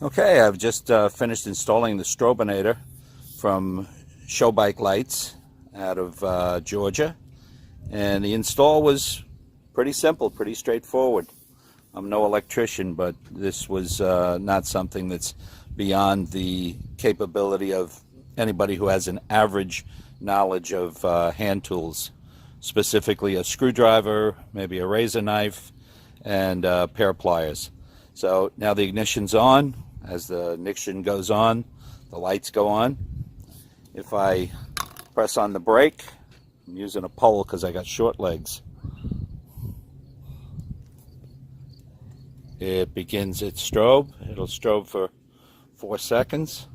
Okay, I've just finished installing the Strobinator from Show Bike Lights out of Georgia, and the install was pretty simple, pretty straightforward. I'm no electrician, but this was not something that's beyond the capability of anybody who has an average knowledge of hand tools, specifically a screwdriver, maybe a razor knife, and a pair of pliers. So now the ignition's on. As the ignition goes on, the lights go on. If I press on the brake, I'm using a pole because I got short legs. It begins its strobe. It'll strobe for 4 seconds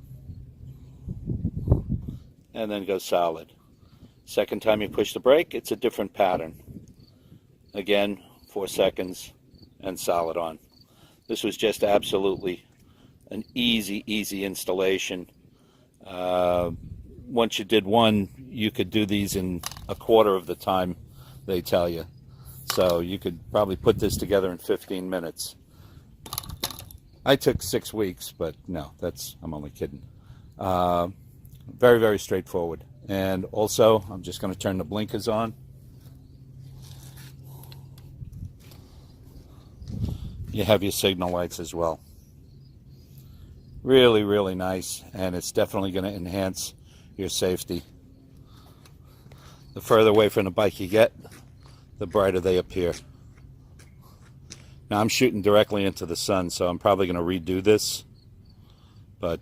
and then go solid. Second time you push the brake, it's a different pattern. Again, 4 seconds and solid on. This was just absolutely an easy installation. Once you did one, you could do these in a quarter of the time they tell you. So you could probably put this together in 15 minutes. I took 6 weeks, but no, I'm only kidding. Very straightforward. And also, I'm just going to turn the blinkers on. You have your signal lights as well. Really nice, and it's definitely going to enhance your safety. The further away from the bike you get, the brighter they appear. Now I'm shooting directly into the sun, so I'm probably going to redo this, but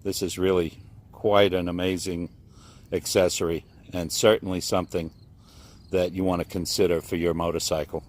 this is really quite an amazing accessory, and certainly something that you want to consider for your motorcycle.